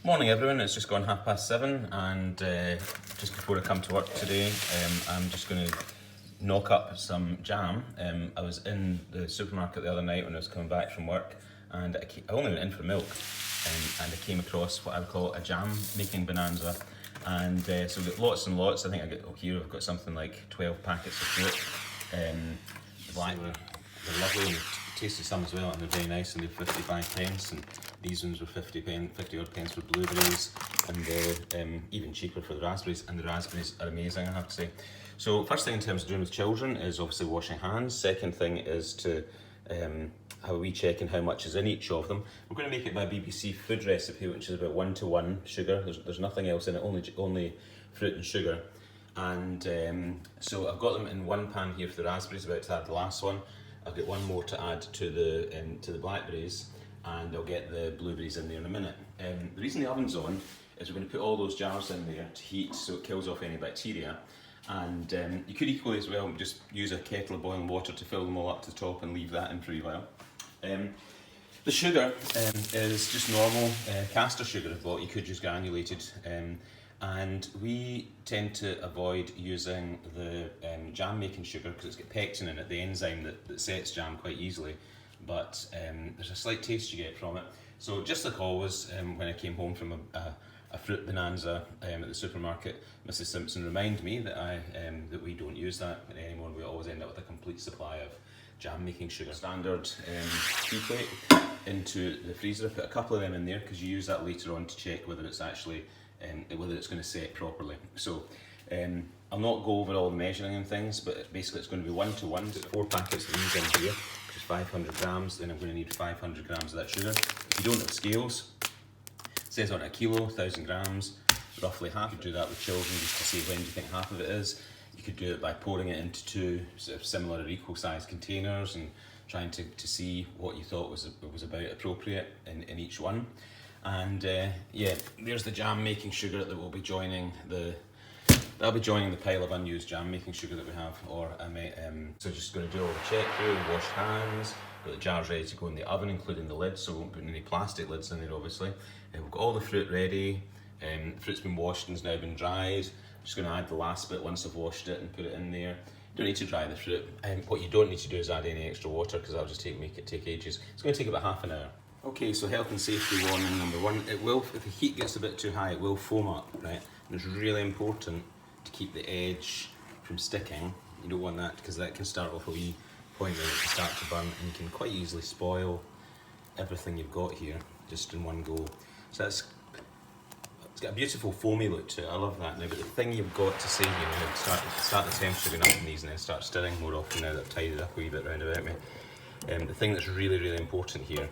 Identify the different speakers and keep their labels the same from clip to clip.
Speaker 1: Morning everyone, it's just gone 7:30 and just before I come to work today I'm just going to knock up some jam. I was in the supermarket the other night when I was coming back from work and I only went in for milk and I came across what I would call a jam making bonanza, and so we've got lots and lots. I think I've got something like 12 packets of fruit. Black, they're lovely and tasted some as well, and they're very nice, and they're 55p, and these ones were 50 odd pence for blueberries, and they're even cheaper for the raspberries, and the raspberries are amazing, I have to say. So first thing in terms of doing with children is obviously washing hands. Second thing is to have a wee check in how much is in each of them. We're going to make it by BBC food recipe, which is about 1:1 sugar. There's nothing else in it, only fruit and sugar. And so I've got them in one pan here for the raspberries, about to add the last one. I've got one more to add to the blackberries, and I'll get the blueberries in there in a minute. The reason the oven's on is we're going to put all those jars in there to heat so it kills off any bacteria. And you could equally as well just use a kettle of boiling water to fill them all up to the top and leave that in for a while. The sugar is just normal caster sugar. I thought you could use granulated. And we tend to avoid using the jam making sugar because it's got pectin in it, the enzyme that sets jam quite easily, but there's a slight taste you get from it. So just like always, when I came home from a fruit bonanza at the supermarket, Mrs. Simpson reminded me that that we don't use that anymore. We always end up with a complete supply of jam making sugar. Standard tea plate into the freezer. I put a couple of them in there because you use that later on to check whether it's actually whether it's going to set properly. So I'll not go over all the measuring and things, but basically it's going to be 1:1. So 4 packets of these in here, which is 500 grams. Then I'm going to need 500 grams of that sugar. If you don't have scales, it says on a kilo, 1,000 grams, roughly half. You could do that with children just to see when do you think half of it is. You could do it by pouring it into 2 sort of similar or equal sized containers and trying to see what you thought was about appropriate in each one. And yeah, there's the jam making sugar that will be joining that'll be joining the pile of unused jam making sugar that we have. So just going to do all the check through, wash hands, got the jars ready to go in the oven, including the lid, so we won't put any plastic lids in there obviously. We've got all the fruit ready. The fruit's been washed and has now been dried. I'm just going to add the last bit once I've washed it and put it in there. You don't need to dry the fruit. What you don't need to do is add any extra water because that'll just make it take ages. It's going to take about half an hour. Okay, so health and safety warning number 1, it will, if the heat gets a bit too high, it will foam up, right? And it's really important to keep the edge from sticking. You don't want that because that can start off a wee point where it can start to burn, and you can quite easily spoil everything you've got here just in one go. So it's got a beautiful foamy look to it, I love that now, but the thing you've got to say here, start the temperature going up in these and then start stirring more often now that I've tidied up a wee bit round about me. The thing that's really, really important here,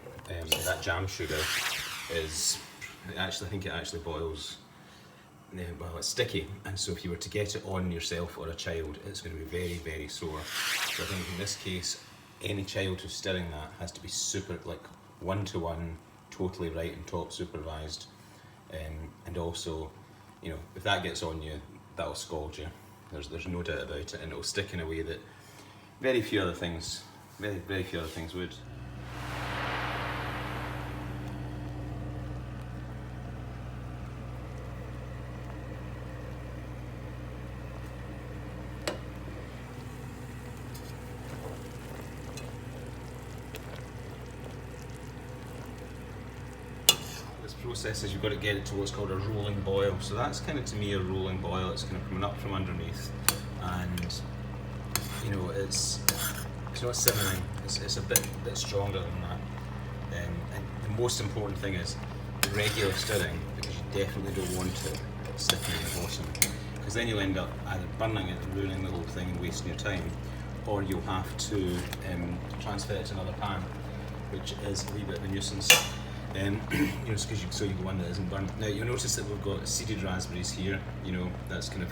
Speaker 1: that jam sugar is, I think it actually boils, well, it's sticky, and so if you were to get it on yourself or a child, it's going to be very, very sore. So I think in this case, any child who's stirring that has to be super, like 1:1, totally right and top supervised. And also, you know, if that gets on you, that'll scald you. There's no doubt about it, and it'll stick in a way that very few other things would. This process is you've got to get it to what's called a rolling boil. So that's kind of, to me, a rolling boil. It's kind of coming up from underneath, and you know, it's not simmering, it's a bit stronger than that. And the most important thing is the regular stirring, because you definitely don't want it sticking at the bottom, because then you'll end up either burning it and ruining the whole thing and wasting your time, or you'll have to transfer it to another pan, which is a wee bit of a nuisance. You know, so you get one that isn't burnt. Now you'll notice that we've got seeded raspberries here. You know, that's kind of,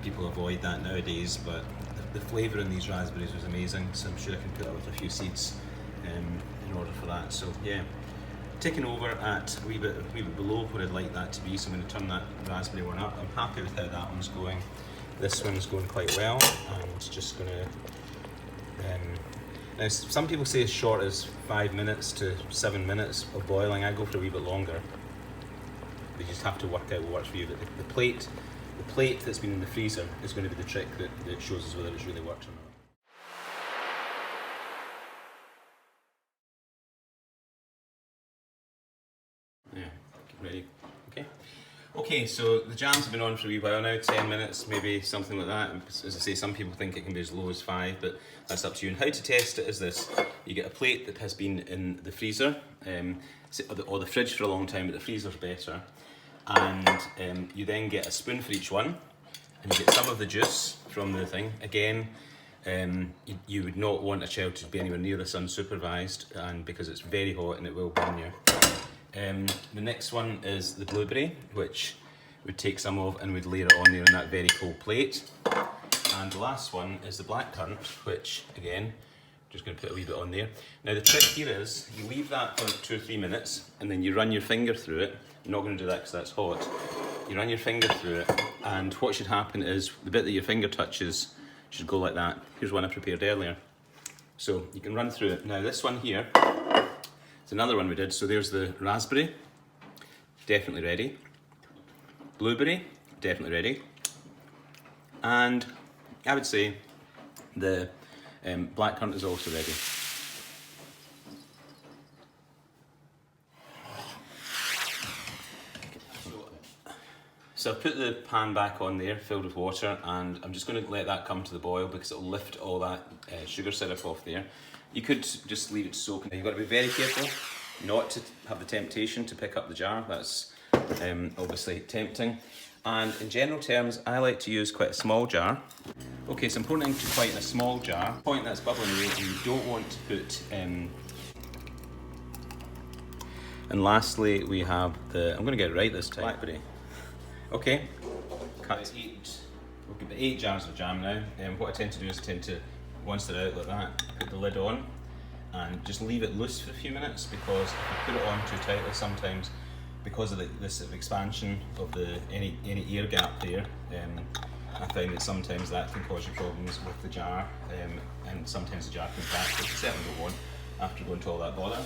Speaker 1: people avoid that nowadays, but the flavour in these raspberries was amazing, so I'm sure I can put up with a few seeds in order for that. So yeah, ticking over at a wee bit below where I'd like that to be, so I'm going to turn that raspberry one up. I'm happy with how that one's going. This one's going quite well. I'm just going to now some people say as short as 5 minutes to 7 minutes of boiling. I go for a wee bit longer. you just have to work out what works for you. But the plate that's been in the freezer is going to be the trick that shows us whether it's really worked or not. Yeah, ready? Okay. Okay, so the jams have been on for a wee while now, 10 minutes, maybe something like that. As I say, some people think it can be as low as 5, but that's up to you. And how to test it is this. You get a plate that has been in the freezer, or the fridge for a long time, but the freezer's better. And you then get a spoon for each one, and you get some of the juice from the thing. Again, you would not want a child to be anywhere near this unsupervised, and because it's very hot and it will burn you. The next one is the blueberry, which we'd take some of and we'd layer it on there on that very cold plate. And the last one is the blackcurrant, which again, just going to put a wee bit on there. Now the trick here is you leave that for 2 or 3 minutes and then you run your finger through it. I'm not going to do that because that's hot. You run your finger through it, and what should happen is the bit that your finger touches should go like that. Here's one I prepared earlier. So you can run through it. Now this one here, it's another one we did. So there's the raspberry, definitely ready. Blueberry, definitely ready. And I would say the blackcurrant is also ready. So I've put the pan back on there, filled with water, and I'm just going to let that come to the boil because it'll lift all that sugar syrup off there. You could just leave it soaking. You've got to be very careful not to have the temptation to pick up the jar. That's obviously tempting. And in general terms, I like to use quite a small jar. Okay, so I'm pouring into quite a small jar. Point that's bubbling away, and you don't want to put... And lastly, we have the... I'm going to get it right this time. Blackberry. Okay, cut 8. We'll give it 8 jars of jam now. What I tend to do is once they're out like that, put the lid on and just leave it loose for a few minutes, because if you put it on too tightly sometimes, because of this sort of expansion of any air gap there, I find that sometimes that can cause you problems with the jar, and sometimes the jar can crack, which you certainly don't want after going to all that bother.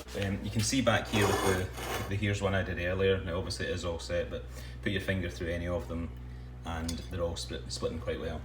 Speaker 1: You can see back here with the here's one I did earlier. Now obviously it is all set, but put your finger through any of them and they're all splitting quite well.